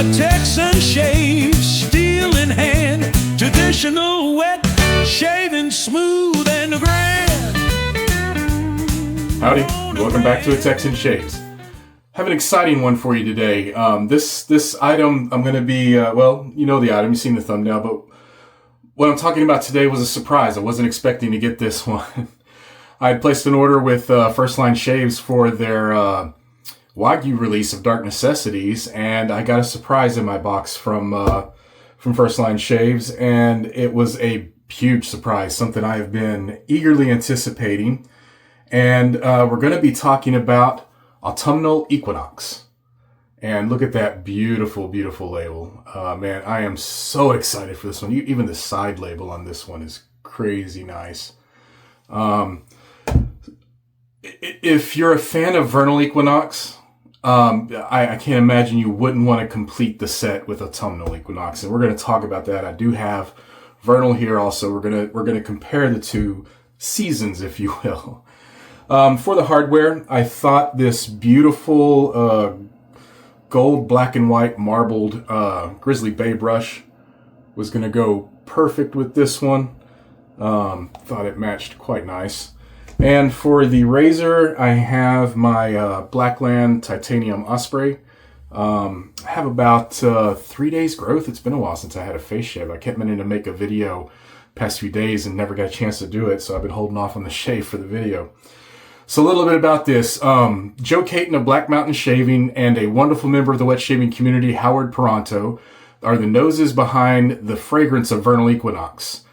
a Texan shave, steel in hand, traditional wet, shaving smooth and grand. Howdy, welcome back to A Texan Shaves. Have an exciting one for you today. This item, I'm going to be, well, you know the item, you've seen the thumbnail, but what I'm talking about today was a surprise. I wasn't expecting to get this one. I had placed an order with First Line Shaves for their Wagyu release of Dark Necessities, and I got a surprise in my box from First Line Shaves, and it was a huge surprise, something I have been eagerly anticipating. And we're going to be talking about Autumnal Equinox. And look at that beautiful, beautiful label. Man, I am so excited for this one. Even the side label on this one is crazy nice. If you're a fan of Vernal Equinox, I can't imagine you wouldn't want to complete the set with Autumnal Equinox. And we're going to talk about that. I do have Vernal here also. We're going to compare the two seasons, if you will. For the hardware, I thought this beautiful gold, black and white marbled Grizzly Bay brush was going to go perfect with this one. Thought it matched quite nice. And for the razor, I have my Blackland Titanium Osprey. I have about 3 days growth. It's been a while since I had a face shave. I kept meaning to make a video past few days and never got a chance to do it, so I've been holding off on the shave for the video. So a little bit about this. Joe Caton of Black Mountain Shaving and a wonderful member of the wet shaving community, Howard Peranto, are the noses behind the fragrance of Vernal Equinox.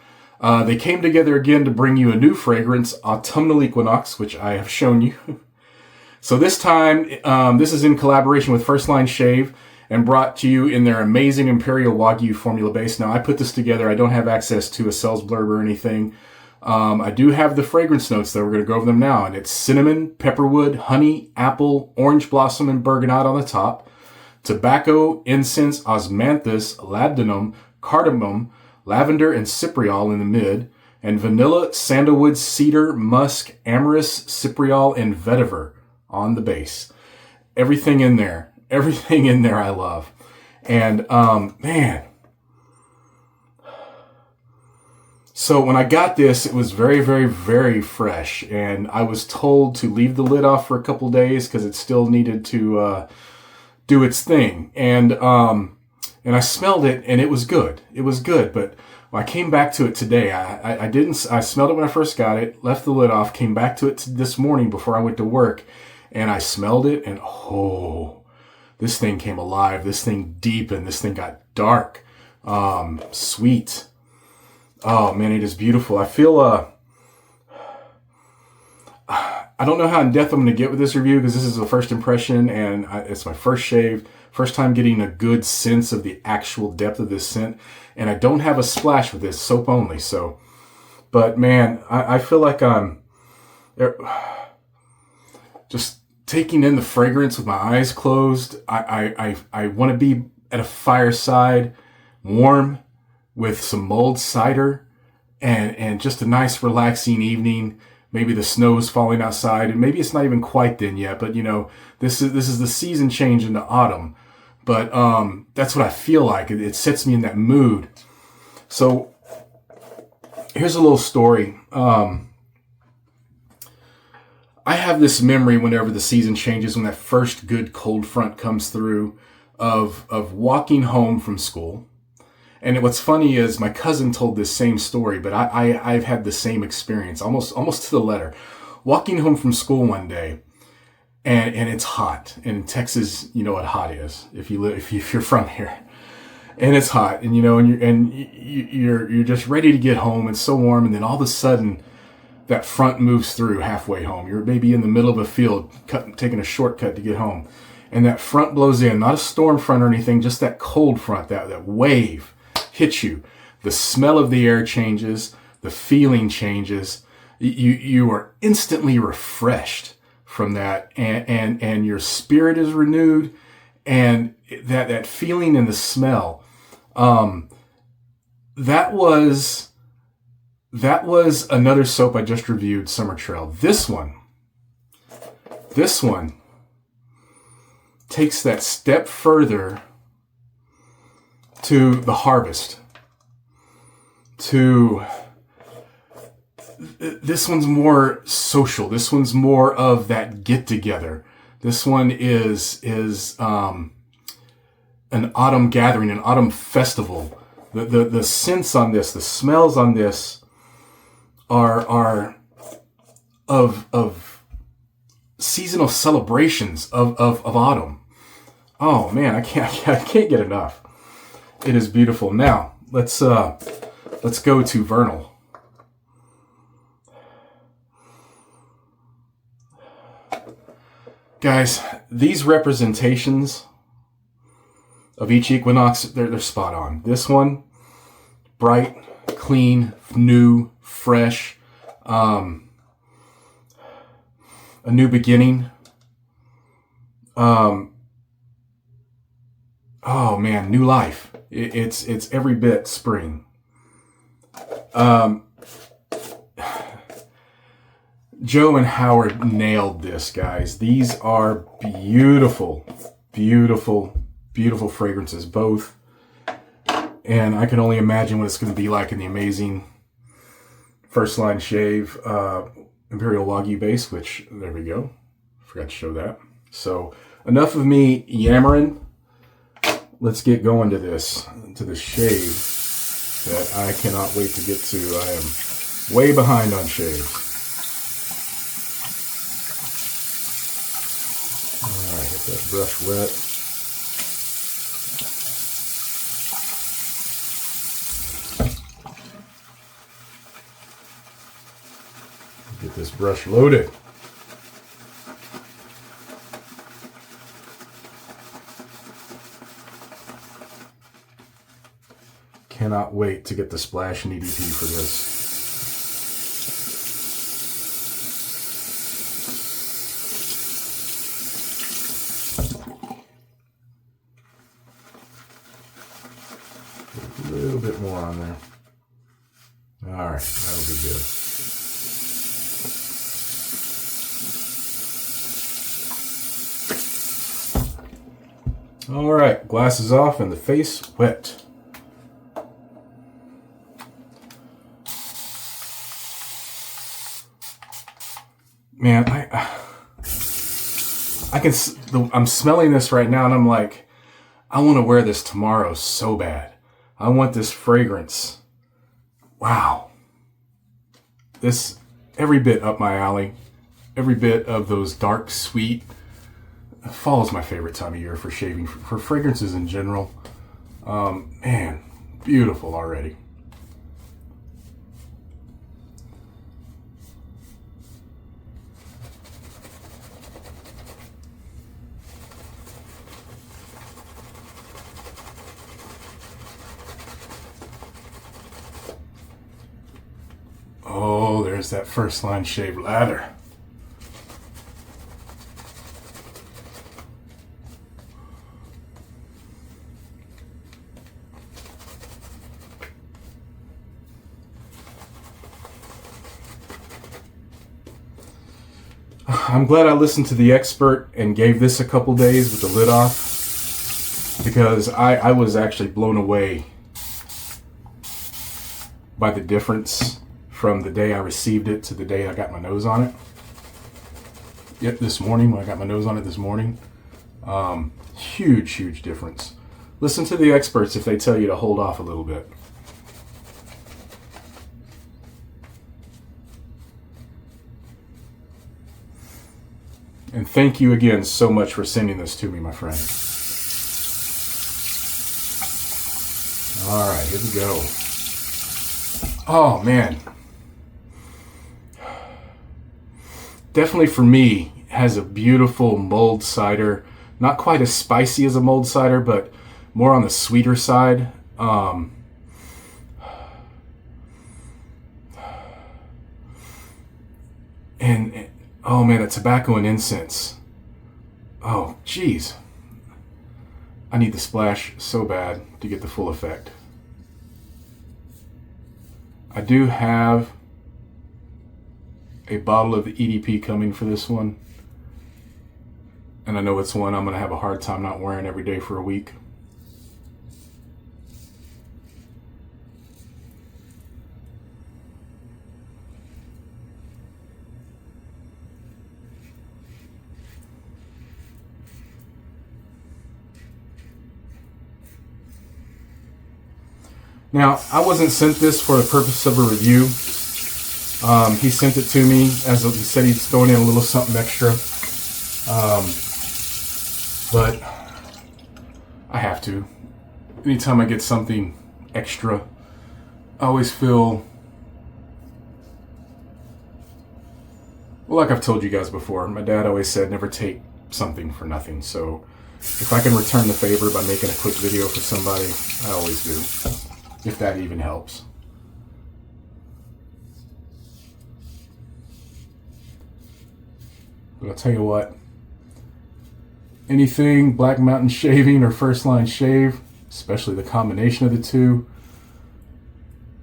They came together again to bring you a new fragrance, Autumnal Equinox, which I have shown you. So this time, this is in collaboration with First Line Shave and brought to you in their amazing Imperial Wagyu formula base. Now, I put this together. I don't have access to a sales blurb or anything. I do have the fragrance notes, though. We're going to go over them now. And it's cinnamon, pepperwood, honey, apple, orange blossom, and bergamot on the top. Tobacco, incense, osmanthus, labdanum, cardamom, lavender, and cypriol in the mid. And vanilla, sandalwood, cedar, musk, amyris, cypriol, and vetiver on the base. Everything in there. Everything in there I love. And, man. So when I got this, it was very, very, very fresh. And I was told to leave the lid off for a couple days because it still needed to do its thing. And I smelled it, and it was good. It was good. But when I came back to it today, I smelled it when I first got it, left the lid off, came back to it this morning before I went to work, and I smelled it, and oh, this thing came alive. This thing deepened. This thing got dark, sweet. Oh man, it is beautiful. I feel, I don't know how in depth I'm going to get with this review because this is the first impression and it's my first shave, first time getting a good sense of the actual depth of this scent. And I don't have a splash with this, soap only. So, but man, I feel like I'm just taking in the fragrance with my eyes closed. I want to be at a fireside, warm, with some mulled cider and just a nice relaxing evening. Maybe the snow's falling outside and maybe it's not even quite then yet, but you know, this is the season change into autumn. But that's what I feel like. It sets me in that mood. So here's a little story. I have this memory whenever the season changes, when that first good cold front comes through, of walking home from school. And what's funny is my cousin told this same story, but I've had the same experience, almost to the letter. Walking home from school one day, and it's hot. And in Texas, you know what hot is if you're from here. And it's hot, and you know, and you're just ready to get home. It's so warm, and then all of a sudden, that front moves through halfway home. You're maybe in the middle of a field, taking a shortcut to get home, and that front blows in. Not a storm front or anything, just that cold front, that wave hits you. The smell of the air changes, the feeling changes. You are instantly refreshed from that, and your spirit is renewed, and that feeling and the smell. That was another soap I just reviewed, Summer Trail. This one takes that step further to the harvest, to this one's more social. This one's more of that get together. This one is an autumn gathering, an autumn festival. The scents on this, the smells on this are of seasonal celebrations of autumn. Oh man, I can't get enough. It is beautiful. Now let's go to vernal. Guys, these representations of each equinox, they're spot on. This one, bright, clean, new, fresh, a new beginning. Oh man, new life. It's every bit spring. Joe and Howard nailed this, guys. These are beautiful, beautiful, beautiful fragrances, both. And I can only imagine what it's going to be like in the amazing First Line Shave Imperial Wagyu base, which, there we go. Forgot to show that. So, enough of me yammering. Let's get going to this shave that I cannot wait to get to. I am way behind on shaves. Alright, get that brush wet. Get this brush loaded. Cannot wait to get the splash and EDP for this. A little bit more on there. All right, that'll be good. All right, glasses off and the face wet. Man, I'm smelling this right now and I'm like, I want to wear this tomorrow so bad. I want this fragrance. Wow. This, every bit up my alley. Every bit of those dark, sweet. Fall is my favorite time of year for shaving, for fragrances in general. Man, beautiful already. Oh, there's that First Line Shave lather. I'm glad I listened to the expert and gave this a couple days with the lid off, because I was actually blown away by the difference from the day I received it to the day I got my nose on it. Yep, this morning, when I got my nose on it this morning. Huge, huge difference. Listen to the experts if they tell you to hold off a little bit. And thank you again so much for sending this to me, my friend. All right, here we go. Oh, man. Definitely for me, has a beautiful mulled cider. Not quite as spicy as a mulled cider, but more on the sweeter side. And oh man, the tobacco and incense. Oh, geez. I need the splash so bad to get the full effect. I do have a bottle of the EDP coming for this one. And I know it's one I'm going to have a hard time not wearing every day for a week. Now, I wasn't sent this for the purpose of a review. He sent it to me as he said he's throwing in a little something extra. But I have to. Anytime I get something extra, I always feel, well, like I've told you guys before, my dad always said never take something for nothing. So if I can return the favor by making a quick video for somebody, I always do, if that even helps. But I'll tell you what, anything Black Mountain Shaving or First Line Shave, especially the combination of the two,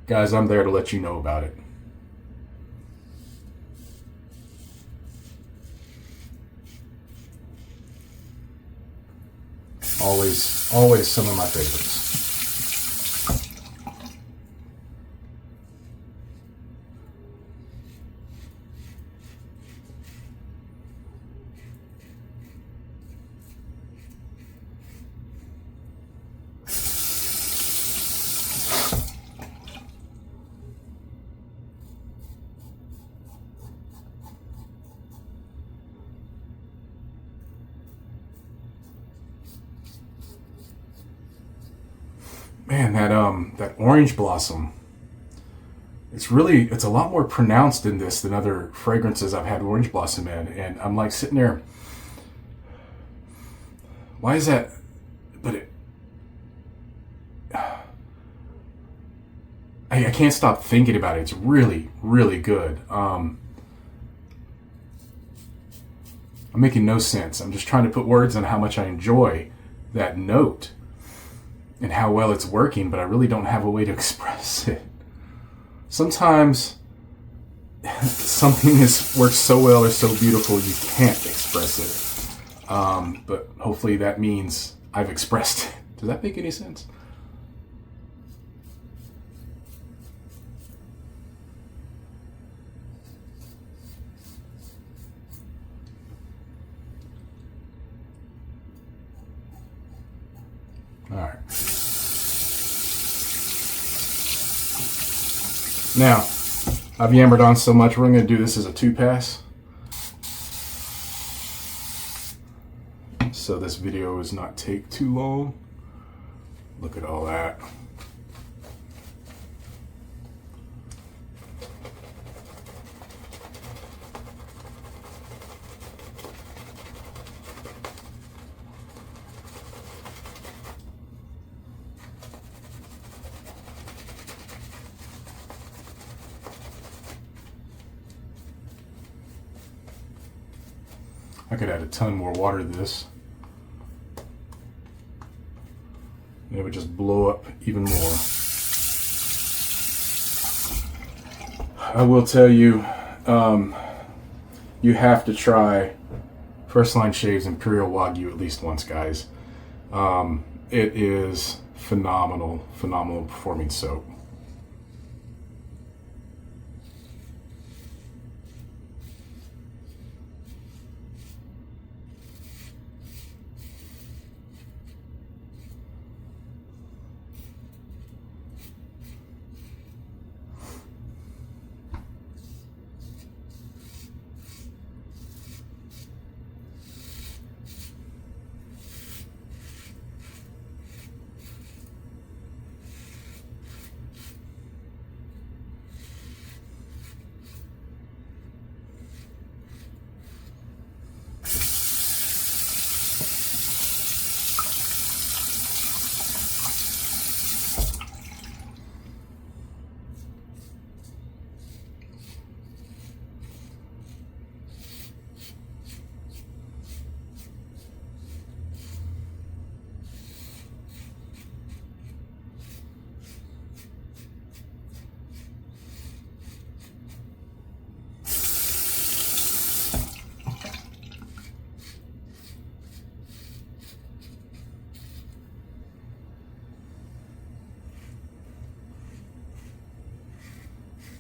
guys, I'm there to let you know about it. Always some of my favorites. Man, that orange blossom, it's a lot more pronounced in this than other fragrances I've had orange blossom in, and I'm like sitting there, why is that? But I can't stop thinking about it. It's really, really good. I'm making no sense. I'm just trying to put words on how much I enjoy that note and how well it's working, but I really don't have a way to express it. Sometimes something works so well or so beautiful you can't express it. But hopefully that means I've expressed it. Does that make any sense? All right. Now, I've yammered on so much, we're going to do this as a 2-pass. So this video does not take too long. Look at all that. I could add a ton more water to this. And it would just blow up even more. I will tell you, you have to try First Line Shave's Imperial Wagyu at least once, guys. It is phenomenal performing soap.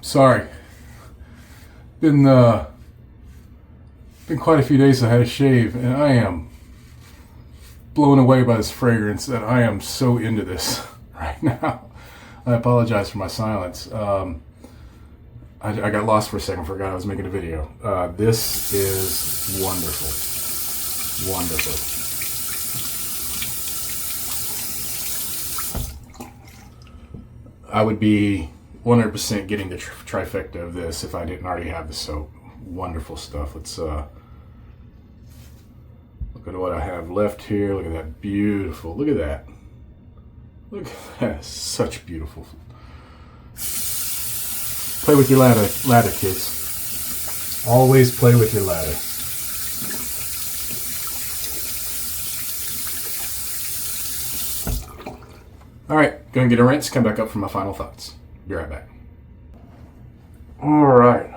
Sorry. Been quite a few days I had a shave, and I am blown away by this fragrance, and I am so into this right now. I apologize for my silence. I got lost for a second. Forgot I was making a video. This is wonderful. Wonderful. I would be 100% getting the trifecta of this if I didn't already have the soap. Wonderful stuff. Let's look at what I have left here. Look at that. Beautiful. Look at that. Look at that. Such beautiful. Play with your ladder, kids. Always play with your ladder. All right, gonna get a rinse, come back up for my final thoughts. Be right back. All right.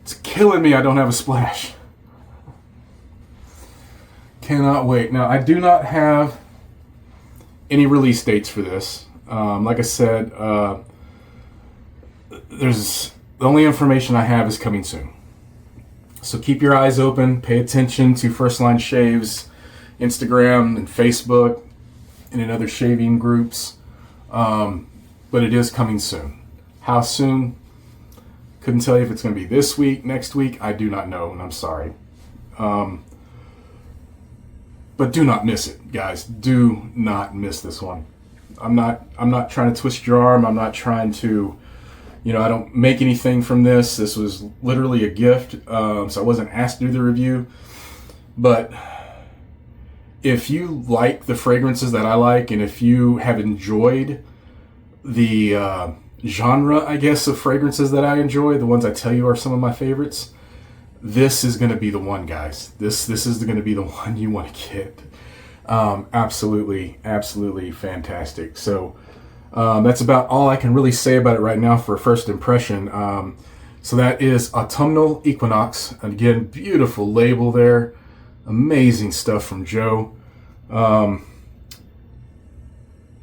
It's killing me I don't have a splash. Cannot wait. Now, I do not have any release dates for this. Like I said, the only information I have is coming soon. So keep your eyes open, pay attention to First Line Shaves, Instagram and Facebook, and in other shaving groups. But it is coming soon. How soon? Couldn't tell you if it's going to be this week, next week. I do not know, and I'm sorry. But do not miss it, guys. Do not miss this one. I'm not trying to twist your arm. I'm not trying to, I don't make anything from this. This was literally a gift, so I wasn't asked to do the review. But if you like the fragrances that I like, and if you have enjoyed the genre, I guess, of fragrances that I enjoy, the ones I tell you are some of my favorites, this is going to be the one, guys. This is going to be the one you want to get. Absolutely fantastic. So that's about all I can really say about it right now for a first impression. So that is Autumnal Equinox. And again, beautiful label there. Amazing stuff from Joe.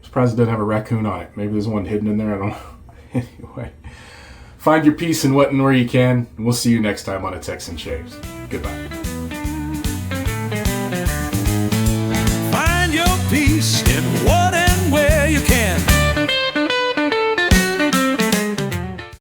Surprised it doesn't have a raccoon on it. Maybe there's one hidden in there. I don't know. Anyway, find your peace in what and where you can. And we'll see you next time on A Texan Shaves. Goodbye. Find your peace in what and where you can.